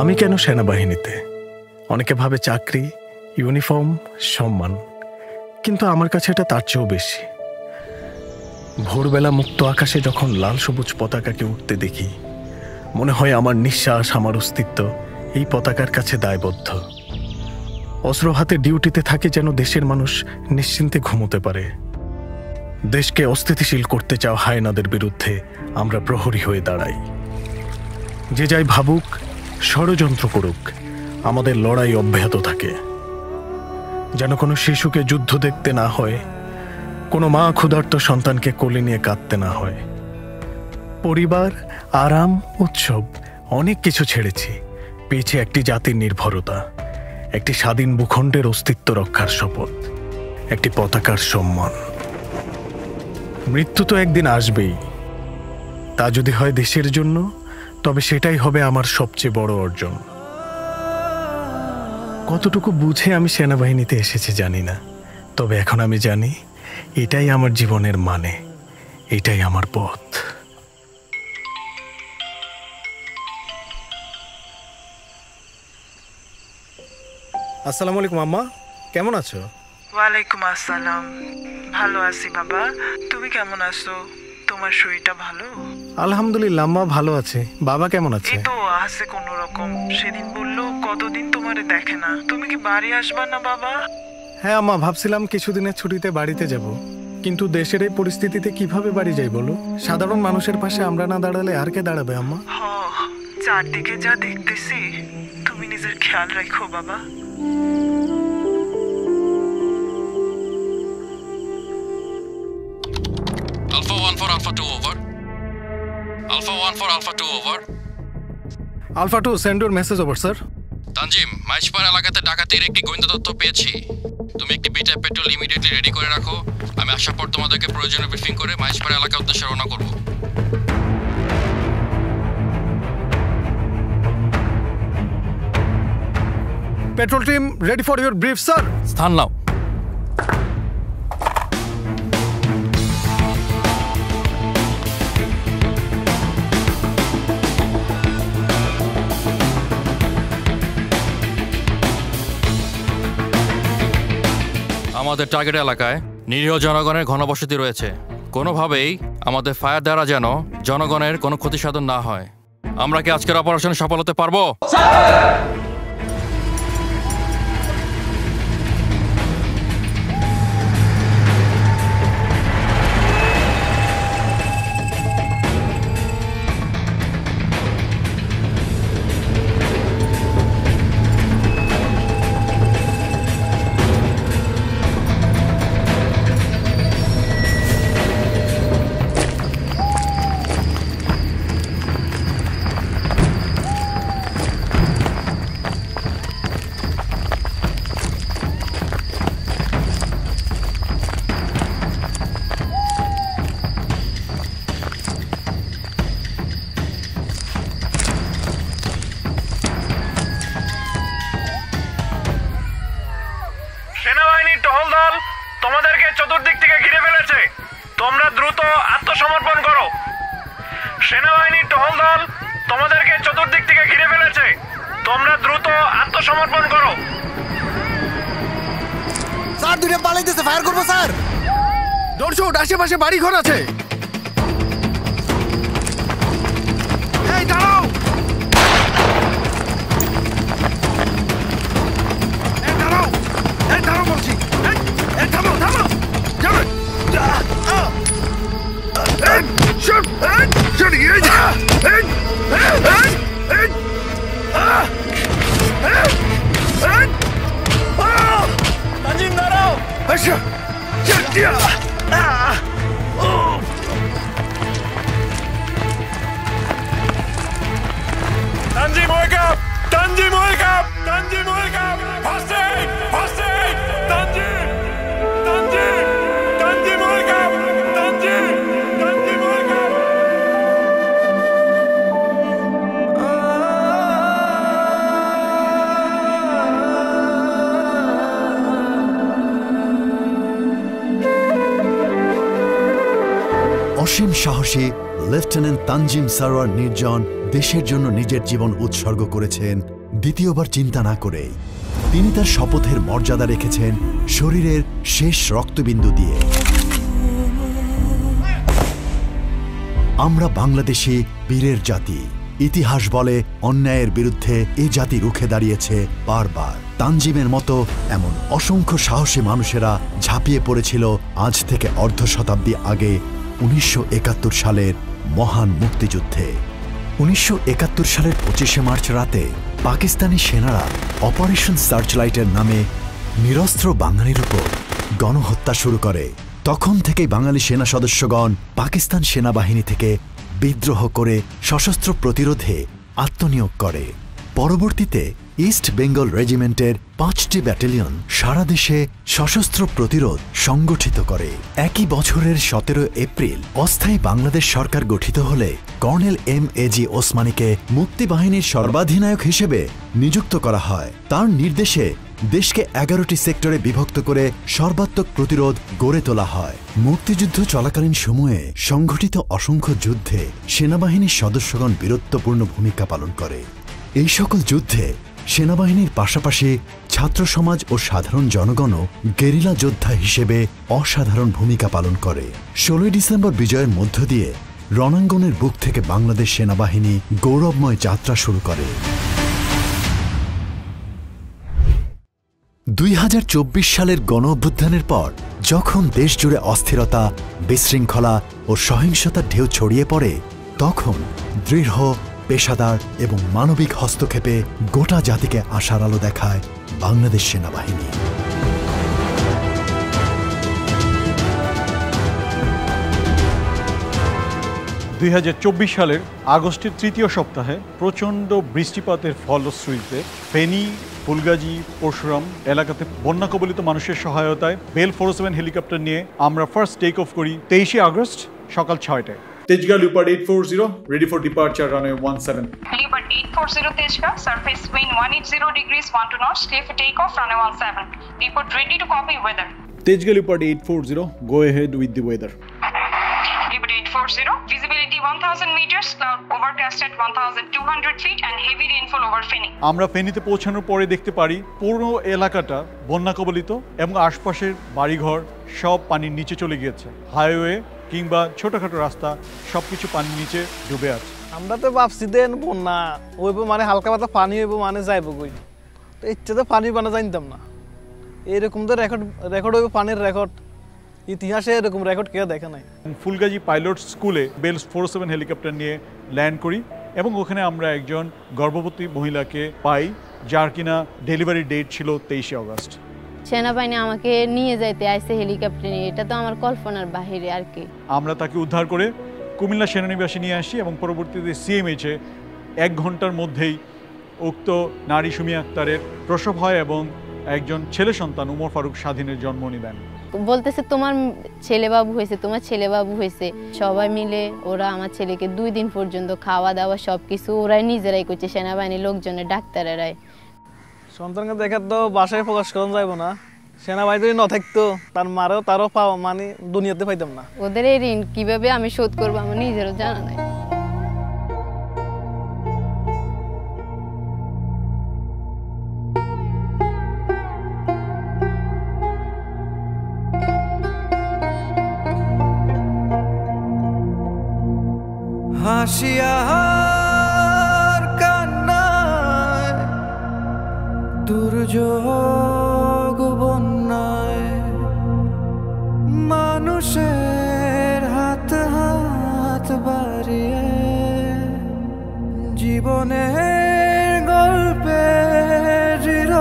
আমি কেন সেনাবাহিনীতে? অনেকে ভাবে চাকরি, ইউনিফর্ম, সম্মান, কিন্তু আমার কাছে এটা তার চেয়েও বেশি। ভোরবেলা মুক্ত আকাশে যখন লাল সবুজ পতাকাকে উঠতে দেখি, মনে হয় আমার নিঃশ্বাস, আমার অস্তিত্ব এই পতাকার কাছে দায়বদ্ধ। অস্ত্র হাতে ডিউটিতে থাকে যেন দেশের মানুষ নিশ্চিন্তে ঘুমোতে পারে। দেশকে অস্থিতিশীল করতে চাও হায়নাদের বিরুদ্ধে আমরা প্রহরী হয়ে দাঁড়াই। যে যাই ভাবুক, ষড়যন্ত্র করুক, আমাদের লড়াই অব্যাহত থাকে। যেন কোনো শিশুকে যুদ্ধ দেখতে না হয়, কোনো মা ক্ষুধার্ত সন্তানকে কোলে নিয়ে কাঁদতে না হয়। পরিবার, আরাম, উৎসব অনেক কিছু ছেড়েছি, পেয়েছি একটি জাতির নির্ভরতা, একটি স্বাধীন ভূখণ্ডের অস্তিত্ব রক্ষার শপথ, একটি পতাকার সম্মান। মৃত্যু তো একদিন আসবেই, তা যদি হয় দেশের জন্য, তবে সেটাই হবে আমার সবচেয়ে বড় অর্জন। কতটুকু বুঝে আমি সেনাবাহিনীতে এসেছি জানি না, তবে এখন আমি জানি এটাই আমার জীবনের মানে, এটাই আমার পথ। আসসালামু আলাইকুম আম্মা, কেমন আছো? ওয়ালাইকুম আসসালাম, ভালো আছি বাবা। তুমি কেমন আছো? তোমার শরীরটা ভালো? আলহামদুলিল্লাহ আম্মা, ভালো আছে। বাবা কেমন আছে? এই তো আছে কোনো রকম। সেদিন বললো কতদিন তোমারে দেখে না, তুমি কি বাড়ি আসবা না বাবা? হ্যাঁ আম্মা, ভাবছিলাম কিছুদিনের ছুটিতে বাড়িতে যাব, কিন্তু দেশের এই পরিস্থিতিতে কিভাবে বাড়ি যাই বলো? সাধারণ মানুষের পাশে আমরা না দাঁড়ালে আর কে দাঁড়াবে আম্মা? চারদিকে যা দেখতেছি, তুমি নিজের খেয়াল রাখো বাবা। Alpha 1 for Alpha 2 over. Alpha 1 for Alpha 2 over. Alpha 2, send your message over, sir. Tanzim, Maijpara এলাকাতে ডাকাতির একটি গোয়েন্দা তথ্য পেয়েছি। তুমি একটি বিটা পেট্রোল ইমিডিয়েটলি রেডি করে রাখো। আমি আসার পর তোমাদেরকে প্রয়োজনীয় ব্রিফিং করে মাইজপাড়া এলাকার উদ্দেশ্যে রওনা করব। Petrol team, ready for your brief, sir. স্থান নাও। আমাদের টার্গেট এলাকায় নিরীহ জনগণের ঘনবসতি রয়েছে। কোনোভাবেই আমাদের ফায়ার দ্বারা যেন জনগণের কোনো ক্ষতি সাধন না হয়। আমরা কি আজকের অপারেশনে সফল হতে পারবো? সেনাবাহিনীর টহল দল তোমাদেরকে চতুর্দিক থেকে ঘিরে ফেলেছে, তোমরা দ্রুত আত্মসমর্পণ করো। সেনাবাহিনীর টহল দল তোমাদেরকে চতুর্দিক থেকে ঘিরে ফেলেছে, তোমরা দ্রুত আত্মসমর্পণ করো। স্যার, দুটো পালাইতেছে, ফায়ার করবো স্যার। দর্শক, আশেপাশে বাড়ি ঘর আছে। এই দাঁড়াও, দাঁড়াও বলছি। থামো থামো, তানজিম দাঁড়াও। Tanjim, wake up! Tanjim, wake up! Tanjim, wake up! First aid! First aid! Tanjim! Tanjim! Tanjim, wake up! Tanjim! Tanjim, wake up! অসীম সাহসী লেফটেন্যান্ট তানজিম সারোয়ার নির্জন দেশের জন্য নিজের জীবন উৎসর্গ করেছেন। দ্বিতীয়বার চিন্তা না করে তিনি তার শপথের মর্যাদা রেখেছেন শরীরের শেষ রক্তবিন্দু দিয়ে। আমরা বাংলাদেশি বীরের জাতি। ইতিহাস বলে অন্যায়ের বিরুদ্ধে এ জাতি রুখে দাঁড়িয়েছে বারবার। তানজিমের মতো এমন অসংখ্য সাহসী মানুষেরা ঝাঁপিয়ে পড়েছিল আজ থেকে অর্ধ শতাব্দী আগে 1971 সালের মহান মুক্তিযুদ্ধে। 1971 সালের 25শে মার্চ রাতে পাকিস্তানি সেনারা অপারেশন সার্চলাইটের নামে নিরস্ত্র বাঙালির উপর গণহত্যা শুরু করে। তখন থেকেই বাঙালি সেনা সদস্যগণ পাকিস্তান সেনাবাহিনী থেকে বিদ্রোহ করে সশস্ত্র প্রতিরোধে আত্মনিয়োগ করে। পরবর্তীতে ইস্ট বেঙ্গল রেজিমেন্টের 5টি ব্যাটালিয়ন সারা দেশে সশস্ত্র প্রতিরোধ সংগঠিত করে। একই বছরের 17 এপ্রিল অস্থায়ী বাংলাদেশ সরকার গঠিত হলে কর্নেল এম.এ.জি. ওসমানীকে মুক্তিবাহিনীর সর্বাধিনায়ক হিসেবে নিযুক্ত করা হয়। তার নির্দেশে দেশকে 11টি সেক্টরে বিভক্ত করে সর্বাত্মক প্রতিরোধ গড়ে তোলা হয়। মুক্তিযুদ্ধ চলাকালীন সময়ে সংঘটিত অসংখ্য যুদ্ধে সেনাবাহিনীর সদস্যগণ বীরত্বপূর্ণ ভূমিকা পালন করে। এই সকল যুদ্ধে সেনাবাহিনীর পাশাপাশি ছাত্র সমাজ ও সাধারণ জনগণও গেরিলা যোদ্ধা হিসেবে অসাধারণ ভূমিকা পালন করে। 16 ডিসেম্বর বিজয়ের মধ্য দিয়ে রণাঙ্গনের বুক থেকে বাংলাদেশ সেনাবাহিনী গৌরবময় যাত্রা শুরু করে। 2024 সালের গণঅভ্যুত্থানের পর যখন দেশজুড়ে অস্থিরতা, বিশৃঙ্খলা ও সহিংসতার ঢেউ ছড়িয়ে পড়ে, তখন দৃঢ়, পেশাদার এবং মানবিক হস্তক্ষেপে গোটা জাতিকে আশার আলো দেখায় বাংলাদেশ সেনাবাহিনী। 2024 সালের আগস্টের তৃতীয় সপ্তাহে প্রচণ্ড বৃষ্টিপাতের ফলশ্রুতিতে ফেনী, ফুলগাজী, পরশুরাম এলাকাতে বন্যা কবলিত মানুষের সহায়তায় বেল 407 হেলিকপ্টার নিয়ে আমরা ফার্স্ট টেক অফ করি 23 আগস্ট সকাল 6টায়। Tejgaon leopard 840 ready for departure runway 17। Leopard 840 Tejga, surface wind 180 degrees 12 knots, clear for takeoff runway 17. Report ready to copy weather. Tejga Leopard 840, go ahead with the weather. Leopard 840, visibility 1000 meters, cloud overcast at 1200 feet and heavy rainfall over Feni. আমরা ফেনীতে পৌঁছানোর পরে দেখতে পারি পুরো এলাকাটা বন্যা কবলিত এবং আশপাশের বাড়িঘর সব পানির নিচে চলে গিয়েছে। হাইওয়ে কিংবা ছোটখাটো রাস্তা সবকিছু পানির নিচে ডুবে আছে। আমরা তো ভাবছি দেন বন্যা ওইব মানে হালকা পাতলা পানি হইব মানে যাইব কই, তো ইচ্ছে তো পানি বানা জানতাম না। এরকম তো রেকর্ড হইব, পানির রেকর্ড ইতিহাসে এরকম রেকর্ড কেউ দেখে নাই। ফুলগাজী পাইলট স্কুলে বেল 407 হেলিকপ্টার নিয়ে ল্যান্ড করি এবং ওখানে আমরা একজন গর্ভবতী মহিলাকে পাই যার কিনা ডেলিভারি ডেট ছিল 23 আগস্ট। সেনাবাহিনী আমাকে নিয়ে যাইতে আইছে হেলিকপ্টার নিয়ে, এটা তো আমার কল্পনার বাহিরে আর কি। আমরা তাকে উদ্ধার করে কুমিল্লা সেনানিবাসে নিয়ে আসি এবং পরবর্তীতে সিএমএইচে 1 ঘন্টার মধ্যেই উক্ত নারী সুমি আক্তারের প্রসব হয় এবং একজন ছেলে সন্তান উমর ফারুক স্বাধীনের জন্ম দেন। বলতেছে তোমার ছেলে বাবু হয়েছে, তোমার ছেলে বাবু হয়েছে। সবাই মিলে ওরা আমার ছেলেকে 2 দিন পর্যন্ত খাওয়া দাওয়া সবকিছু ওরাই নিজেরাই করছে, সেনাবাহিনীর লোকজনের ডাক্তারেরাই। সন্তানকে দেখার তো বাসায় প্রকাশ করা যাইব না, সেনাবাহিনী যদি না থাকতো তার মারও তারও পাওয়া মানে দুনিয়াতে পাইতাম না। ওদের এই ঋণ কিভাবে আমি শোধ করবো আমার নিজেরও জানা নাই। হাসিয়ার কান্নায় দুর্যোগ বন্যায় মানুষের হাত হাত বাড়িয়ে জীবনের গল্পে দৃঢ়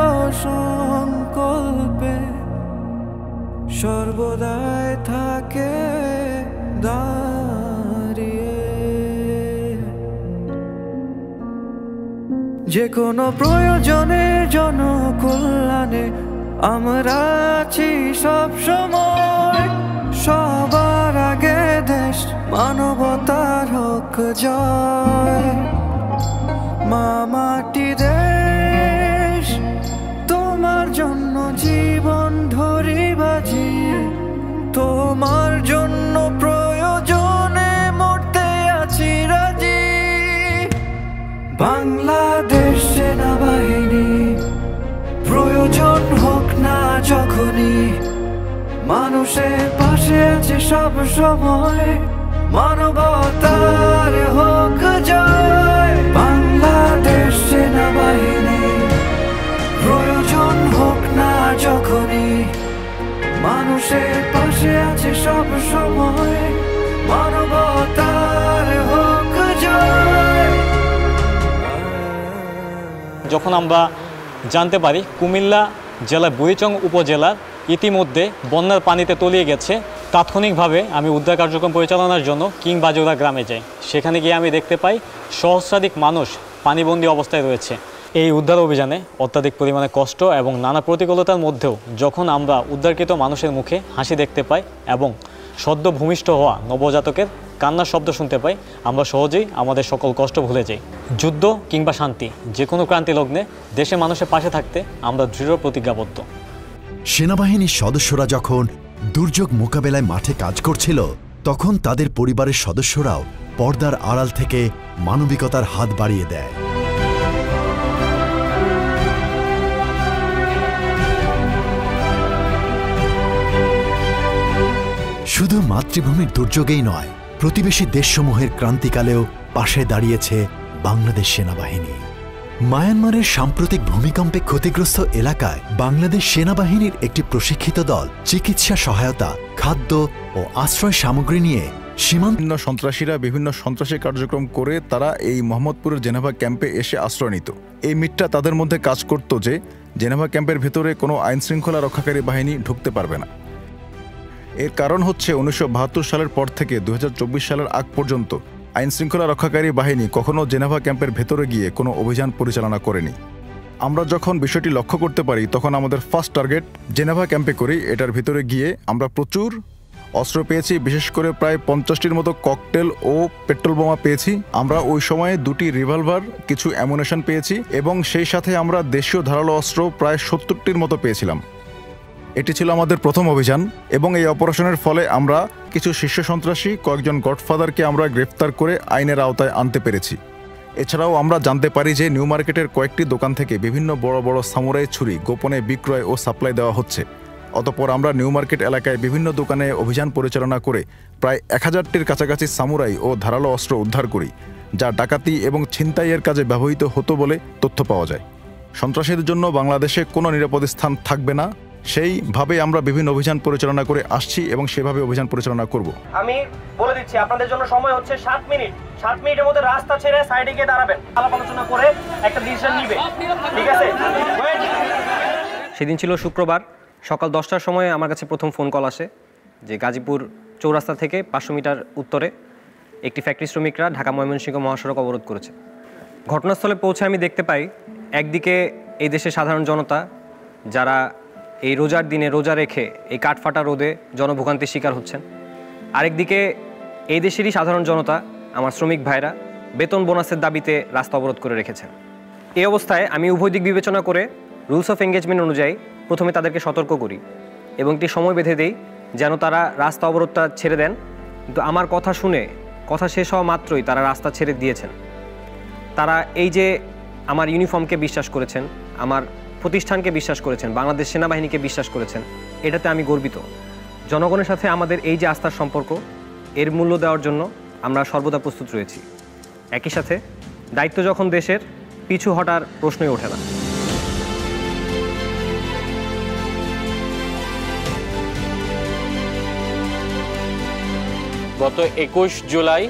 সংকল্পে সর্বদাই থাকে যে কোনো প্রয়োজনের জনকল্যাণে আমরা আছি সব সময়। সবার আগে দেশ মানবতার হোক জয়। মা মাটি দেশ তোমার জন্য জীবন ধরি বাজি, তোমার জন্য প্রয়োজনে মরতে আছি রাজি। বাংলাদেশ সেনাবাহিনী মানুষের পাশে আছে সব সময়, মানবতার হোক জয়। বাংলাদেশ সেনাবাহিনী প্রয়োজন হোক না যখনই, মানুষের পাশে আছে সব সময়, মানবতার হোক জয়। যখন আমরা জানতে পারি কুমিল্লা জেলার বুড়িচং উপজেলার ইতিমধ্যে বন্যার পানিতে তলিয়ে গেছে, তাৎক্ষণিকভাবে আমি উদ্ধার কার্যক্রম পরিচালনার জন্য কিং বাজুরা গ্রামে যাই। সেখানে গিয়ে আমি দেখতে পাই সহস্রাধিক মানুষ পানিবন্দী অবস্থায় রয়েছে। এই উদ্ধার অভিযানে অত্যাধিক পরিমাণে কষ্ট এবং নানা প্রতিকূলতার মধ্যেও যখন আমরা উদ্ধারকৃত মানুষের মুখে হাসি দেখতে পাই এবং সদ্য ভূমিষ্ঠ হওয়া নবজাতকের কান্নার শব্দ শুনতে পাই, আমরা সহজেই আমাদের সকল কষ্ট ভুলে যাই। যুদ্ধ কিংবা শান্তি, যে কোনো ক্রান্তি লগ্নে দেশের মানুষের পাশে থাকতে আমরা দৃঢ় প্রতিজ্ঞাবদ্ধ। সেনাবাহিনীর সদস্যরা যখন দুর্যোগ মোকাবেলায় মাঠে কাজ করছিল, তখন তাদের পরিবারের সদস্যরাও পর্দার আড়াল থেকে মানবিকতার হাত বাড়িয়ে দেয়। শুধু মাতৃভূমির দুর্যোগেই নয়, প্রতিবেশী দেশসমূহের ক্রান্তিকালেও পাশে দাঁড়িয়েছে বাংলাদেশ সেনাবাহিনী। মায়ানমারের সাম্প্রতিক ভূমিকম্পে ক্ষতিগ্রস্ত এলাকায় বাংলাদেশ সেনাবাহিনীর একটি প্রশিক্ষিত দল চিকিৎসা সহায়তা, খাদ্য ও আশ্রয় সামগ্রী নিয়ে সীমান্ত সন্ত্রাসীরা বিভিন্ন সন্ত্রাসী কার্যক্রম করে তারা এই মোহাম্মদপুরের জেনেভা ক্যাম্পে এসে আশ্রয় নিত। এই মিথটা তাদের মধ্যে কাজ করত যে জেনেভা ক্যাম্পের ভেতরে কোনো আইনশৃঙ্খলা রক্ষাকারী বাহিনী ঢুকতে পারবে না। এর কারণ হচ্ছে 1972 সালের পর থেকে 2024 সালের আগ পর্যন্ত আইনশৃঙ্খলা রক্ষাকারী বাহিনী কখনো জেনেভা ক্যাম্পের ভেতরে গিয়ে কোনো অভিযান পরিচালনা করেনি। আমরা যখন বিষয়টি লক্ষ্য করতে পারি তখন আমাদের ফার্স্ট টার্গেট জেনেভা ক্যাম্পে করি। এটার ভিতরে গিয়ে আমরা প্রচুর অস্ত্র পেয়েছি, বিশেষ করে প্রায় 50টির মতো ককটেল ও পেট্রোল বোমা পেয়েছি। আমরা ওই সময়ে 2টি রিভলভার, কিছু অ্যামুনেশন পেয়েছি এবং সেই সাথে আমরা দেশীয় ধারালো অস্ত্র প্রায় 70টির মতো পেয়েছিলাম। এটি ছিল আমাদের প্রথম অভিযান এবং এই অপারেশনের ফলে আমরা কিছু শীর্ষ সন্ত্রাসী, কয়েকজন গডফাদারকে আমরা গ্রেফতার করে আইনের আওতায় আনতে পেরেছি। এছাড়াও আমরা জানতে পারি যে নিউ মার্কেটের কয়েকটি দোকান থেকে বিভিন্ন বড় বড় সামুরাই ছুরি গোপনে বিক্রয় ও সাপ্লাই দেওয়া হচ্ছে। অতঃপর আমরা নিউ মার্কেট এলাকায় বিভিন্ন দোকানে অভিযান পরিচালনা করে প্রায় 1000টির কাছাকাছি সামুরাই ও ধারালো অস্ত্র উদ্ধার করি, যা ডাকাতি এবং ছিনতাইয়ের কাজে ব্যবহৃত হতো বলে তথ্য পাওয়া যায়। সন্ত্রাসীদের জন্য বাংলাদেশে কোনো নিরাপদ স্থান থাকবে না, সেইভাবে আমরা বিভিন্ন অভিযান পরিচালনা করে আসছি এবং সেভাবে অভিযান পরিচালনা করব। আমি বলে দিচ্ছি আপনাদের জন্য সময় হচ্ছে 7 মিনিট। 7 মিনিটের মধ্যে রাস্তা ছেড়ে সাইডে গিয়ে দাঁড়াবেন, আলাপ আলোচনা করে একটা ডিসিশন নিবে, ঠিক আছে? সেদিন ছিল শুক্রবার, সকাল 10টার সময় আমার কাছে প্রথম ফোন কল আসে যে গাজীপুর চৌরাস্তা থেকে 500 মিটার উত্তরে একটি ফ্যাক্টরি শ্রমিকরা ঢাকা ময়মনসিংহ মহাসড়ক অবরোধ করেছে। ঘটনাস্থলে পৌঁছে আমি দেখতে পাই একদিকে এই দেশের সাধারণ জনতা যারা এই রোজার দিনে রোজা রেখে এই কাঠফাটা রোদে জনভোগান্তির শিকার হচ্ছেন, আরেকদিকে এই দেশেরই সাধারণ জনতা আমার শ্রমিক ভাইরা বেতন বোনাসের দাবিতে রাস্তা অবরোধ করে রেখেছেন। এই অবস্থায় আমি উভয় দিক বিবেচনা করে রুলস অফ এঙ্গেজমেন্ট অনুযায়ী প্রথমে তাদেরকে সতর্ক করি এবং একটি সময় বেঁধে দেই যেন তারা রাস্তা অবরোধটা ছেড়ে দেন। কিন্তু আমার কথা শুনে কথা শেষ হওয়া মাত্রই তারা রাস্তা ছেড়ে দিয়েছেন। তারা এই যে আমার ইউনিফর্মকে বিশ্বাস করেছেন, আমার প্রতিষ্ঠানকে বিশ্বাস করেছেন, বাংলাদেশ সেনাবাহিনীকে বিশ্বাস করেছেন, এটাতে আমি গর্বিত। জনগণের সাথে আমাদের এই যে আস্থার সম্পর্ক, এর মূল্য দেওয়ার জন্য আমরা সর্বদা প্রস্তুত রয়েছি। একই সাথে দায়িত্ব যখন দেশের, পিছু হটার প্রশ্নই ওঠে না। গত 21 জুলাই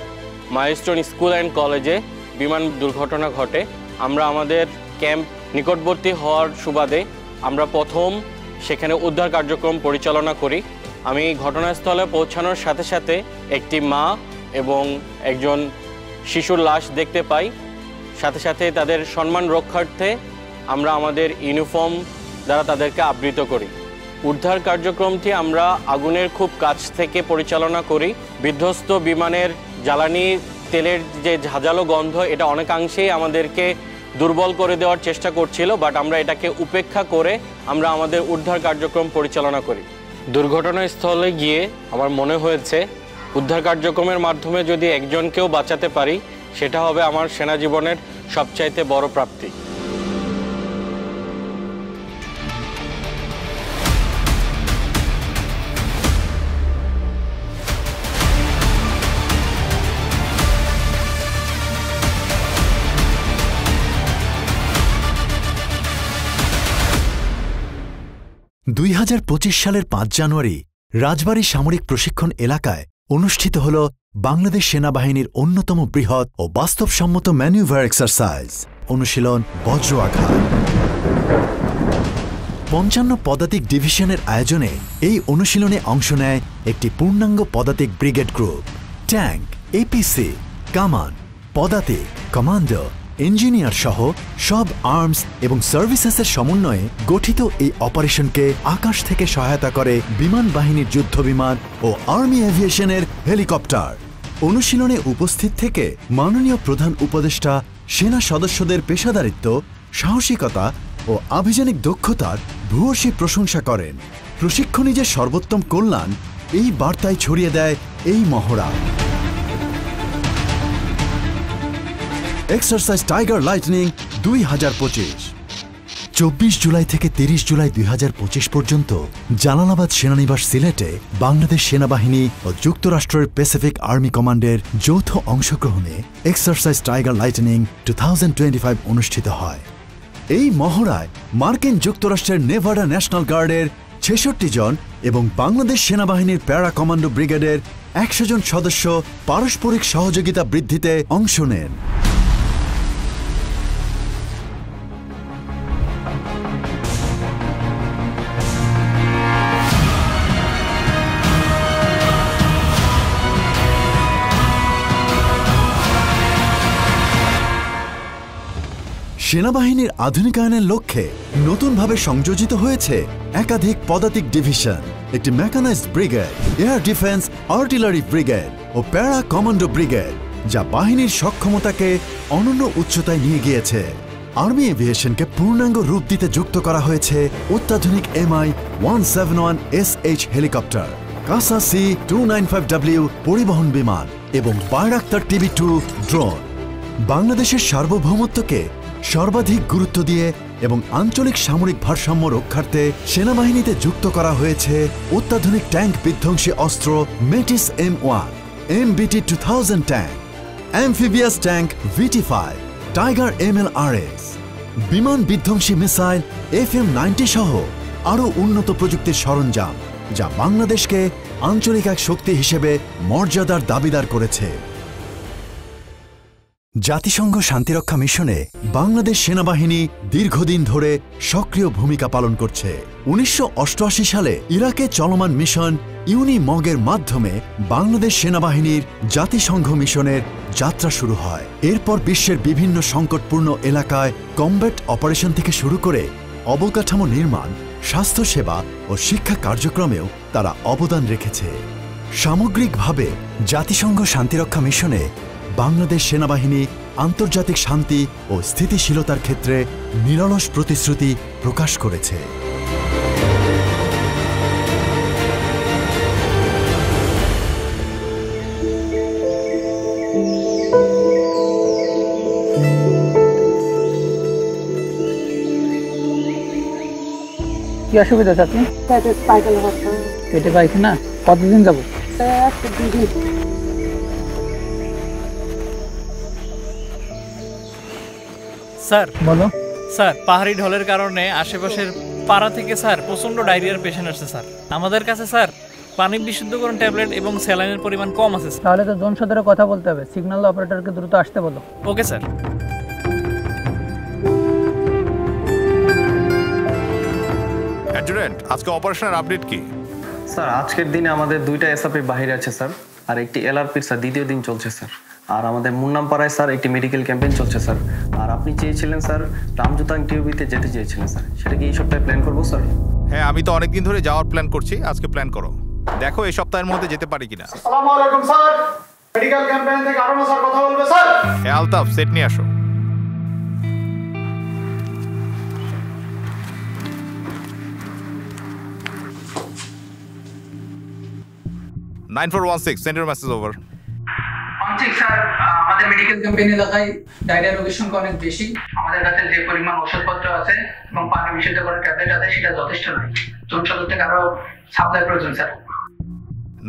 মাইলস্টোন স্কুল অ্যান্ড কলেজে বিমান দুর্ঘটনা ঘটে। আমরা আমাদের ক্যাম্প নিকটবর্তী হওয়ার সুবাদে আমরা প্রথম সেখানে উদ্ধার কার্যক্রম পরিচালনা করি। আমি ঘটনাস্থলে পৌঁছানোর সাথে সাথে একটি মা এবং একজন শিশুর লাশ দেখতে পাই। সাথে সাথে তাদের সম্মান রক্ষার্থে আমরা আমাদের ইউনিফর্ম দ্বারা তাদেরকে আবৃত করি। উদ্ধার কার্যক্রমটি আমরা আগুনের খুব কাছ থেকে পরিচালনা করি। বিধ্বস্ত বিমানের জ্বালানি তেলের যে ঝাঁঝালো গন্ধ, এটা অনেকাংশেই আমাদেরকে দুর্বল করে দেওয়ার চেষ্টা করছিল, বাট আমরা এটাকে উপেক্ষা করে আমরা আমাদের উদ্ধার কার্যক্রম পরিচালনা করি। দুর্ঘটনাস্থলে গিয়ে আমার মনে হয়েছে উদ্ধার কার্যক্রমের মাধ্যমে যদি একজনকেও বাঁচাতে পারি, সেটা হবে আমার সেনা জীবনের সবচাইতে বড় প্রাপ্তি। 2025 সালের 5 জানুয়ারি রাজবাড়ী সামরিক প্রশিক্ষণ এলাকায় অনুষ্ঠিত হল বাংলাদেশ সেনাবাহিনীর অন্যতম বৃহৎ ও বাস্তবসম্মত ম্যানুভার এক্সারসাইজ অনুশীলন বজ্র আঘাত। 55 পদাতিক ডিভিশনের আয়োজনে এই অনুশীলনে অংশ নেয় একটি পূর্ণাঙ্গ পদাতিক ব্রিগেড গ্রুপ। ট্যাঙ্ক, এপিসি, কামান, পদাতিক, কমান্ডো, ইঞ্জিনিয়ার সহ সব আর্মস এবং সার্ভিসেসের সমন্বয়ে গঠিত এই অপারেশনকে আকাশ থেকে সহায়তা করে বিমান বাহিনীর যুদ্ধবিমান ও আর্মি এভিয়েশনের হেলিকপ্টার। অনুশীলনে উপস্থিত থেকে মাননীয় প্রধান উপদেষ্টা সেনা সদস্যদের পেশাদারিত্ব, সাহসিকতা ও আভিযানিক দক্ষতার ভূয়সী প্রশংসা করেন। প্রশিক্ষণই যে সর্বোত্তম কল্যাণ, এই বার্তায় ছড়িয়ে দেয় এই মহড়া। এক্সারসাইজ টাইগার লাইটনিং 2025 24 জুলাই থেকে 30 জুলাই 2025 পর্যন্ত জালালাবাদ সেনানিবাস সিলেটে বাংলাদেশ সেনাবাহিনী ও যুক্তরাষ্ট্রের প্যাসিফিক আর্মি কমান্ডের যৌথ অংশগ্রহণে এক্সারসাইজ টাইগার লাইটনিং 2025 অনুষ্ঠিত হয়। এই মহড়ায় মার্কিন যুক্তরাষ্ট্রের নেভাডা ন্যাশনাল গার্ডের 66 জন এবং বাংলাদেশ সেনাবাহিনীর প্যারা কমান্ডো ব্রিগেডের 100 জন সদস্য পারস্পরিক সহযোগিতা বৃদ্ধিতে অংশ নেন। সেনাবাহিনীর আধুনিকায়নের লক্ষ্যে নতুনভাবে সংযোজিত হয়েছে একাধিক পদাতিক ডিভিশন, একটি mechanized brigade, air defence artillery brigade ও প্যারা কমান্ডো ব্রিগেড, যা বাহিনীর সক্ষমতাকে অনন্য উচ্চতায় নিয়ে গিয়েছে। আর্মি এভিয়েশনকে পূর্ণাঙ্গ রূপ দিতে যুক্ত করা হয়েছে অত্যাধুনিক MI-171SH হেলিকপ্টার, কাসা C-295W পরিবহন বিমান এবং বাইরাক্তার TB2 ড্রোন। বাংলাদেশের সার্বভৌমত্বকে সর্বাধিক গুরুত্ব দিয়ে এবং আঞ্চলিক সামরিক ভারসাম্য রক্ষার্থে সেনাবাহিনীতে যুক্ত করা হয়েছে অত্যাধুনিক ট্যাঙ্ক বিধ্বংসী অস্ত্র মেটিস M1, MBT-2000 tank, amphibious tank VT-5, tiger MLRS, বিমান বিধ্বংসী মিসাইল FM-90 সহ আরও উন্নত প্রযুক্তির সরঞ্জাম, যা বাংলাদেশকে আঞ্চলিক এক শক্তি হিসেবে মর্যাদার দাবিদার করেছে। জাতিসংঘ শান্তিরক্ষা মিশনে বাংলাদেশ সেনাবাহিনী দীর্ঘদিন ধরে সক্রিয় ভূমিকা পালন করছে। 1988 সালে ইরাকে চলমান মিশন ইউনিমগের মাধ্যমে বাংলাদেশ সেনাবাহিনীর জাতিসংঘ মিশনের যাত্রা শুরু হয়। এরপর বিশ্বের বিভিন্ন সংকটপূর্ণ এলাকায় কমব্যাট অপারেশন থেকে শুরু করে অবকাঠামো নির্মাণ, স্বাস্থ্যসেবা ও শিক্ষা কার্যক্রমেও তারা অবদান রেখেছে। সামগ্রিকভাবে জাতিসংঘ শান্তিরক্ষা মিশনে বাংলাদেশ সেনাবাহিনী আন্তর্জাতিক শান্তি ও স্থিতিশীলতার ক্ষেত্রে নিরলস প্রতিশ্রুতি প্রকাশ করেছে। কি অসুবিধা আছে? পেটে পায়খানা? কতদিন যাবো? স্যার বলো। স্যার, পাহাড়ি ঢলের কারণে আশেপাশের পাড়া থেকে স্যার প্রচন্ড ডায়রিয়ার পেশেন্ট আসছে স্যার। আমাদের কাছে স্যার পানি বিশুদ্ধকরণ ট্যাবলেট এবং স্যালাইনের পরিমাণ কম আছে। তাহলে তো জোন সদরে কথা বলতে হবে। সিগন্যাল অপারেটরকে দ্রুত আসতে বলো। Okay sir. অ্যাডজুটেন্ট, আজকে অপারেশনের আপডেট কি? স্যার, আজকের দিনে আমাদের 2টা এসআপি বাহিরে আছে স্যার, আর একটি এলআরপির স্যার দ্বিতীয় দিন চলছে স্যার। আর আমাদের মুন্নামপাড়ায় স্যার একটি মেডিকেল ক্যাম্পেইন চলছে স্যার। আর আপনি চেয়েছিলেন স্যার রামজুতাং টিউবিতে যেতে চেয়েছিলেন স্যার, সেটা কি এই সপ্তাহে প্ল্যান করবো স্যার? হ্যাঁ, আমি তো অনেকদিন ধরে যাওয়ার প্ল্যান করছি, আজকে প্ল্যান করো। দেখো এই সপ্তাহের মধ্যে যেতে পারি কিনা। আসসালামু আলাইকুম স্যার, মেডিকেল ক্যাম্পেইন থেকে আরো স্যার কথা বলবে স্যার। হ্যাঁ আলতাফ, সেট নিয়ে আসো। Send your message over. Sir, আমাদের মেডিকেল ক্যাম্পেইন এলাকায় ডায়রিয়া রোগীর সংখ্যা অনেক বেশি। আমাদের কাছে যে পরিমাণ ওষুধপত্র আছে এবং পানি বিশুদ্ধকরণ ট্যাবলেট আছে সেটা যথেষ্ট নয়। জোন সদর থেকে আরো সাপ্লাই প্রয়োজন স্যার।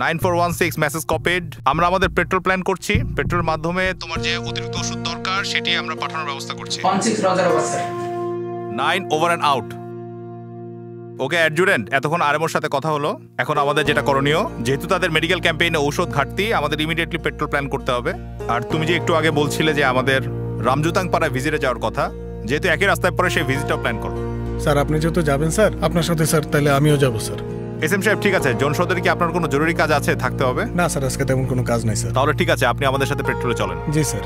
9416 message copied. আমরা আমাদের পেট্রোল প্ল্যান করছি। পেট্রোলের মাধ্যমে তোমার যে অতিরিক্ত ওষুধ দরকার সেটি আমরা পাঠানোর ব্যবস্থা করছি। 16 রোজার over sir. 9 over and out. Okay adjutant, এতক্ষণ আরএমওর সাথে কথা হলো। এখন আমাদের যেটা করণীয়, যেহেতু তাদের মেডিকেল ক্যাম্পেইনে ঔষধ ঘাটতি, আমাদের ইমিডিয়েটলি পেট্রোল প্ল্যান করতে হবে। আর তুমি যে একটু আগে বলছিলে যে আমাদের রামজুতাং পাড়া ভিজিটে যাওয়ার কথা, যেহেতু একই রাস্তায় পরে সেই ভিজিটটাও প্ল্যান করো। স্যার আপনি যেহেতু যাবেন স্যার, আপনার সাথে স্যার তাহলে আমিও যাব স্যার। এসএম সাহেব ঠিক আছে, জন সদরে কি আপনার কোনো জরুরি কাজ আছে, থাকতে হবে? না স্যার, আজকে তেমন কোনো কাজ নাই স্যার। তাহলে ঠিক আছে, আপনি আমাদের সাথে পেট্রোলে চলেন। জি স্যার।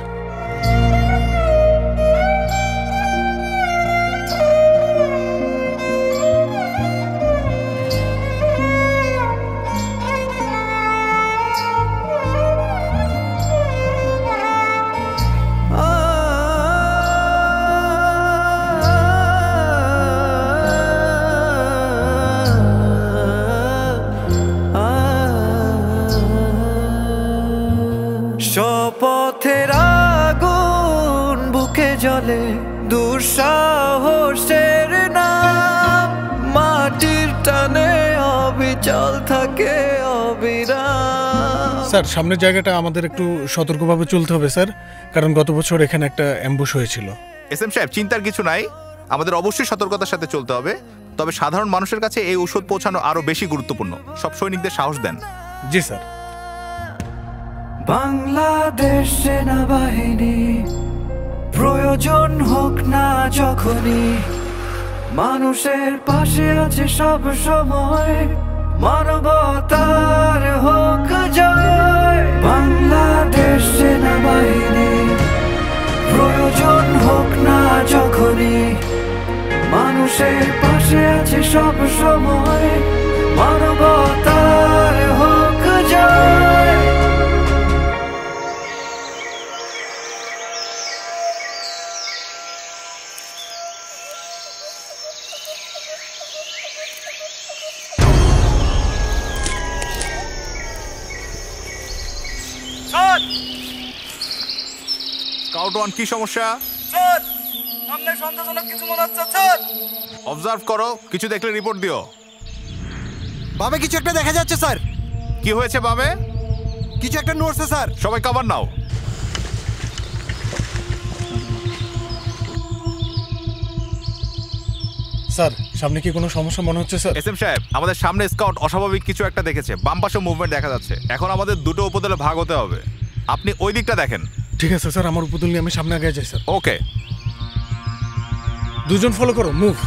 শপথের আগুন বুকে জ্বলে, দুঃসাহসের নাম, মাটির টানে অবিচল থাকে অবিরাম। স্যার সামনের জায়গাটা আমাদের একটু সতর্কভাবে চলতে হবে স্যার, কারণ গত বছর এখানে একটা অ্যাম্বুশ হয়েছিল। এসএম সাহেব চিন্তার কিছু নাই, আমাদের অবশ্যই সতর্কতার সাথে চলতে হবে। তবে সাধারণ মানুষের কাছে এই ঔষধ পৌঁছানো আরো বেশি গুরুত্বপূর্ণ। সব সৈনিকদের সাহস দেন। জি স্যার। বাংলাদেশ সেনাবাহিনী প্রয়োজন হোক না যখনই, মানুষের পাশে আছে সব সময়, মানবতার হোক জয়। বাংলাদেশ সেনাবাহিনী প্রয়োজন হোক না যখনই, মানুষের পাশে আছে সব সময়, মানবতার হোক জয়। স্কাউট ওয়ান, কি সমস্যা? স্যার সামনে সন্দেহজনক কিছু মনে হচ্ছে স্যার। অবজার্ভ করো, কিছু দেখলে রিপোর্ট দিও। বামে কিছু একটা দেখা যাচ্ছে স্যার। কি হয়েছে বামে? কিছু একটা নড়ছে স্যার। সবাই কভার নাও। স্যার সামনে কি কোনো সমস্যা মনে হচ্ছে স্যার? এসএম সাহেব, আমাদের সামনে স্কাউট অস্বাভাবিক কিছু একটা দেখেছে, বাম পাশে মুভমেন্ট দেখা যাচ্ছে। এখন আমাদের দুটো উপদলে ভাগ হতে হবে, আপনি ওই দিকটা দেখেন। ঠিক আছে স্যার, আমার উপদল নিয়ে আমি সামনে আগে যাই স্যার। ওকে, দুজন ফলো করো, মুভ।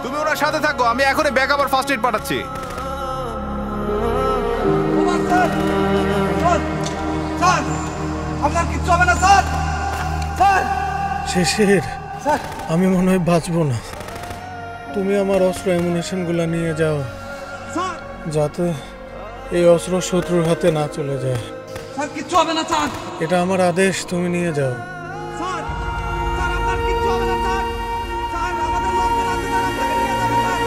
তুমি ওনার সাথে থাকো, আমি এখনই ব্যাকআপ আর ফার্স্ট এইড পাঠাচ্ছি। আপনার কিচ্ছু হবে না স্যার। স্যার শেষের আমি মনে হয় বাঁচবো না। তুমি আমার অস্ত্র অ্যামুনিশনগুলো নিয়ে যাও, যাতে এই অস্ত্র শত্রুর হাতে না চলে যায়। স্যার কিচ্ছু হবে না স্যার। এটা আমার আদেশ, তুমি নিয়ে যাও। স্যার স্যার আপনার কিচ্ছু হবে না স্যার। স্যার আমাদের লোকজন আছে, তারা আপনাকে নিয়ে যাবে স্যার।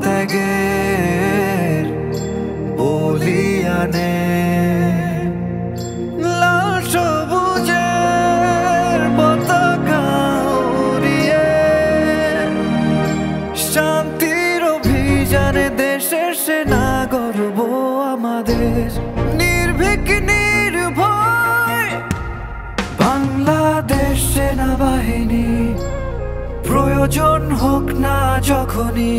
ত্যাগের বলিয়ানে লাল সবুজের পতাকা উড়িয়ে শান্তির অভিযানে দেশের সেনা গর্ব আমাদের নির্ভীক নির্ভয় বাংলাদেশ সেনাবাহিনী প্রয়োজন হোক না যখনই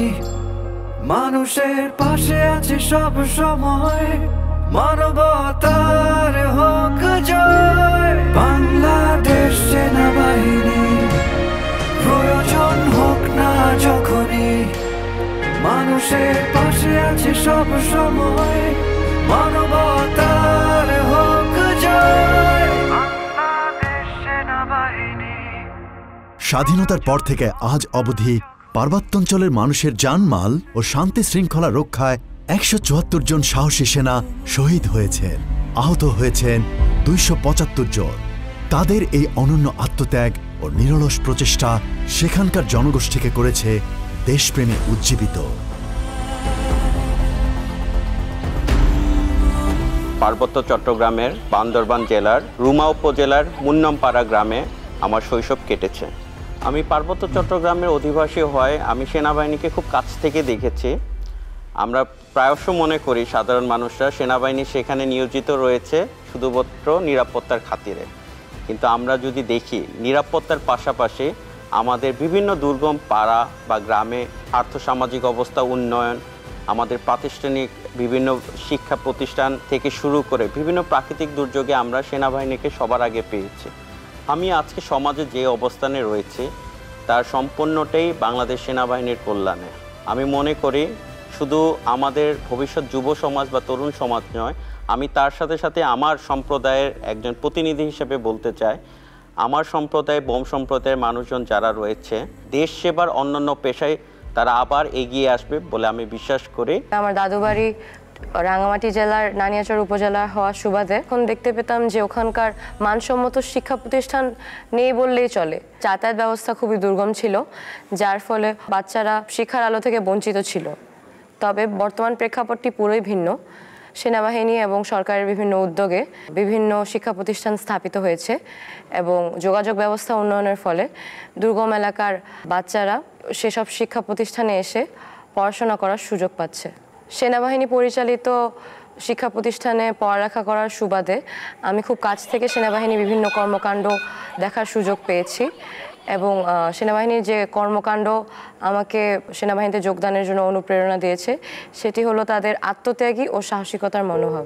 মানুষের পাশে আছে সব সময় মানবতার হোক জয় বাংলাদেশ সেনাবাহিনী প্রয়োজন হোক না যখনই মানুষের পাশে আছে সব সময় মানবতার হোক জয় বাংলাদেশ সেনাবাহিনী। স্বাধীনতার পর থেকে আজ অবধি পার্বত্যাঞ্চলের মানুষের জানমাল ও শান্তি শৃঙ্খলা রক্ষায় ১৭৪ জন সাহসী সেনা শহীদ হয়েছেন, আহত হয়েছেন ২৭৫ জন। তাদের এই অনন্য আত্মত্যাগ ও নিরলস প্রচেষ্টা সেখানকার জনগোষ্ঠীকে করেছে দেশপ্রেমে উজ্জীবিত। পার্বত্য চট্টগ্রামের বান্দরবান জেলার রুমা উপজেলার মুন্নামপাড়া গ্রামে আমার শৈশব কেটেছে। আমি পার্বত্য চট্টগ্রামের অধিবাসী হওয়ায় আমি সেনাবাহিনীকে খুব কাছ থেকে দেখেছি। আমরা প্রায়শ মনে করি সাধারণ মানুষরা সেনাবাহিনী সেখানে নিয়োজিত রয়েছে শুধুমাত্র নিরাপত্তার খাতিরে, কিন্তু আমরা যদি দেখি নিরাপত্তার পাশাপাশি আমাদের বিভিন্ন দুর্গম পাড়া বা গ্রামে আর্থসামাজিক অবস্থা উন্নয়ন, আমাদের প্রাতিষ্ঠানিক বিভিন্ন শিক্ষা প্রতিষ্ঠান থেকে শুরু করে বিভিন্ন প্রাকৃতিক দুর্যোগে আমরা সেনাবাহিনীকে সবার আগে পেয়েছি। আমি আজকে সমাজে যে অবস্থানে রয়েছে তার সম্পূর্ণটাই বাংলাদেশ সেনাবাহিনীর কল্যাণে। আমি মনে করি শুধু আমাদের ভবিষ্যৎ যুব সমাজ বা তরুণ সমাজ নয়, আমি তার সাথে সাথে আমার সম্প্রদায়ের একজন প্রতিনিধি হিসেবে বলতে চাই, আমার সম্প্রদায় বোম সম্প্রদায়ের মানুষজন যারা রয়েছে দেশ সেবার অন্যান্য পেশায় তারা আবার এগিয়ে আসবে বলে আমি বিশ্বাস করি। আমার দাদু বাড়ি রাঙ্গামাটি জেলার নানিয়াচর উপজেলা হওয়ার সুবাদে এখন দেখতে পেতাম যে ওখানকার মানসম্মত শিক্ষা প্রতিষ্ঠান নেই বললেই চলে। যাতায়াত ব্যবস্থা খুবই দুর্গম ছিল, যার ফলে বাচ্চারা শিক্ষার আলো থেকে বঞ্চিত ছিল। তবে বর্তমান প্রেক্ষাপটটি পুরোই ভিন্ন। সেনাবাহিনী এবং সরকারের বিভিন্ন উদ্যোগে বিভিন্ন শিক্ষা প্রতিষ্ঠান স্থাপিত হয়েছে এবং যোগাযোগ ব্যবস্থা উন্নয়নের ফলে দুর্গম এলাকার বাচ্চারা সেসব শিক্ষা প্রতিষ্ঠানে এসে পড়াশোনা করার সুযোগ পাচ্ছে। সেনাবাহিনী পরিচালিত শিক্ষা প্রতিষ্ঠানে পড়ালেখা করার সুবাদে আমি খুব কাছ থেকে সেনাবাহিনীর বিভিন্ন কর্মকাণ্ড দেখার সুযোগ পেয়েছি এবং সেনাবাহিনীর যে কর্মকাণ্ড আমাকে সেনাবাহিনীতে যোগদানের জন্য অনুপ্রেরণা দিয়েছে সেটি হলো তাদের আত্মত্যাগী ও সাহসিকতার মনোভাব।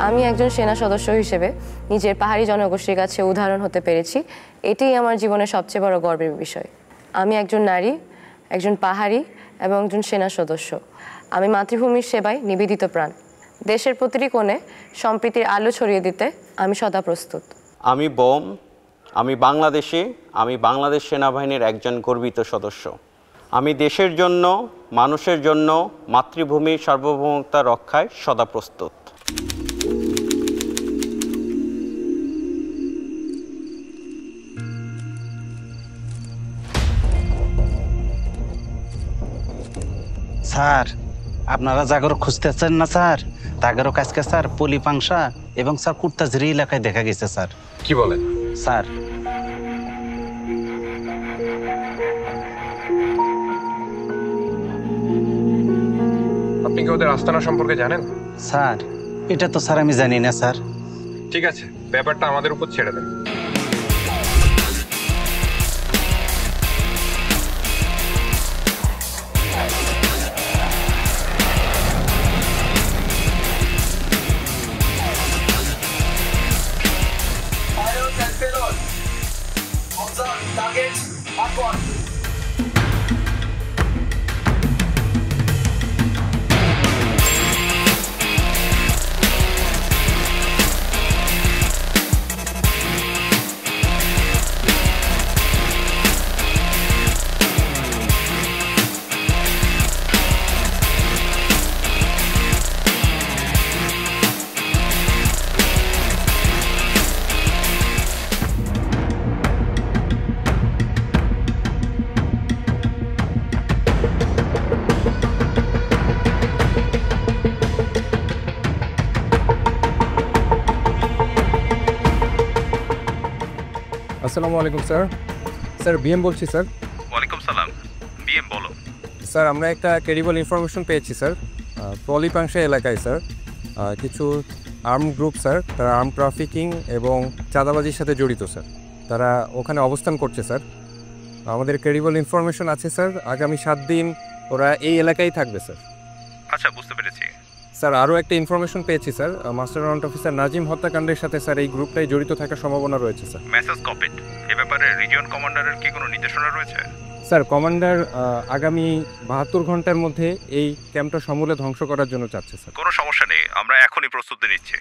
আমি একজন সেনা সদস্য হিসেবে নিজের পাহাড়ি জনগোষ্ঠীর কাছে উদাহরণ হতে পেরেছি, এটাই আমার জীবনের সবচেয়ে বড় গর্বের বিষয়। আমি একজন নারী, একজন পাহাড়ি এবং একজন সেনা সদস্য। আমি মাতৃভূমির সেবায় নিবেদিত প্রাণ। দেশের প্রতিটি কোণে সম্প্রীতির আলো ছড়িয়ে দিতে আমি সদা প্রস্তুত। আমি বোম, আমি বাংলাদেশি, আমি বাংলাদেশ সেনাবাহিনীর একজন গর্বিত সদস্য। আমি দেশের জন্য, মানুষের জন্য, মাতৃভূমির সার্বভৌমতা রক্ষায় সদা প্রস্তুত। স্যার, আপনারা জাগর খুঁজতেছেন না স্যার? তাগেরও কাছকে স্যার পলি পাংশা এবং স্যার কুর্তাঝুরি এলাকায় দেখা গেছে স্যার। কি বলেন স্যার? আপনি কি ওদের আস্তানা সম্পর্কে জানেন? স্যার, এটা তো স্যার আমি জানি না স্যার। ঠিক আছে, ব্যাপারটা আমাদের উপর ছেড়ে দেন। আসসালামু আলাইকুম স্যার। স্যার বিএম বলছি স্যার। ওয়ালাইকুম সালাম। বিএম বলো। স্যার আমরা একটা ক্রেডিবল ইনফরমেশন পেয়েছি স্যার, পলিপাংশা এলাকায় স্যার কিছু আর্ম গ্রুপ স্যার, তারা আর্ম ট্রাফিকিং এবং চাঁদাবাজির সাথে জড়িত স্যার। তারা ওখানে অবস্থান করছে স্যার। আমাদের ক্রেডিবল ইনফরমেশন আছে স্যার, আগামী 7 দিন ওরা এই এলাকায় থাকবে স্যার। আচ্ছা, বুঝতে পেরেছি। স্যার আরও একটা ইনফরমেশন পেয়েছি sir, master warrant officer Nazim হত্যাকাণ্ডের সাথে স্যার এই গ্রুপটাই জড়িত থাকার সম্ভাবনা রয়েছে স্যার। Message copied. এ ব্যাপারে রিজিয়ন কমান্ডারের কি কোনো নির্দেশনা রয়েছে? স্যার কমান্ডার আগামী 72 ঘন্টার মধ্যে এই ক্যাম্পটা সমূলে ধ্বংস করার জন্য চাচ্ছে স্যার। কোনো সমস্যা নেই, আমরা এখনই প্রস্তুতি নিচ্ছি।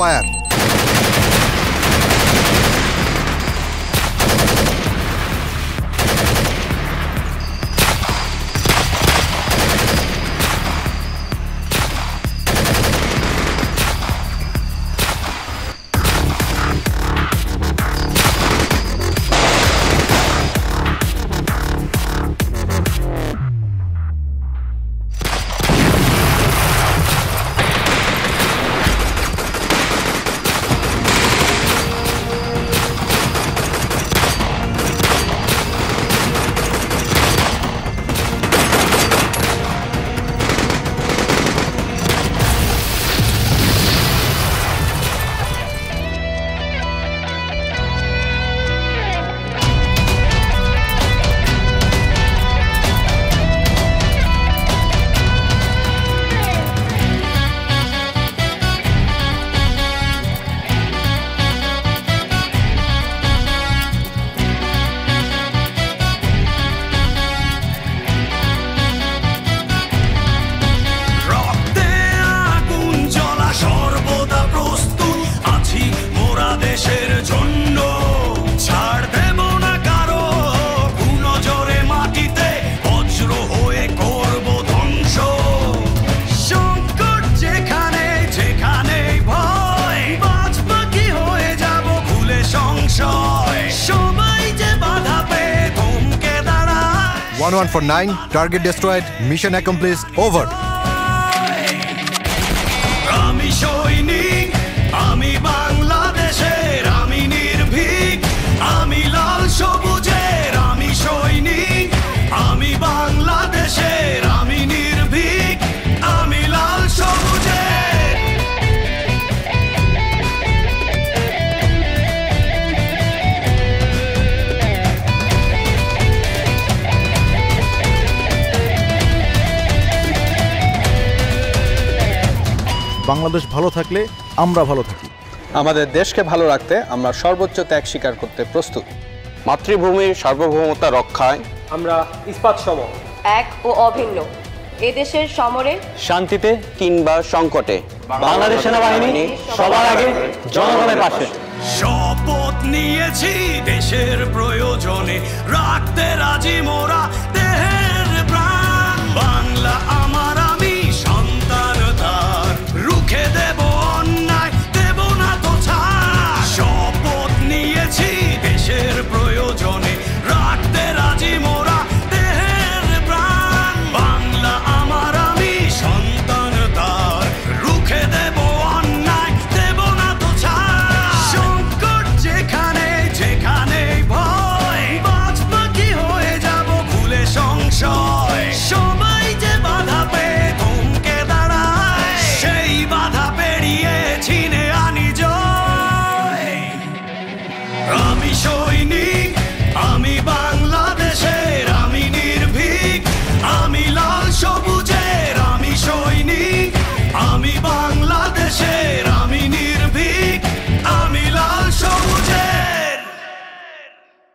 Fire. One for 9. Target destroyed. Mission accomplished. Over. আমি সৈনিক, আমি বাংলাদেশের, আমি নির্ভীক, আমি বাংলাদেশ ভালো থাকলে আমরা ভালো থাকি। আমাদের দেশকে ভালো রাখতে আমরা সর্বোচ্চ ত্যাগ স্বীকার করতে প্রস্তুত। মাতৃভূমির সার্বভৌমতা রক্ষায় আমরা ইস্পাত সম, এক ও অভিন্ন। এদেশের সমরে, শান্তিতে কিংবা সংকটে বাংলাদেশ সেনাবাহিনী সবার আগে জনগণের পাশে। শপথ নিয়েছি দেশের প্রয়োজনে রাখতে রাজি মোরা দেহের প্রাণ। বাংলা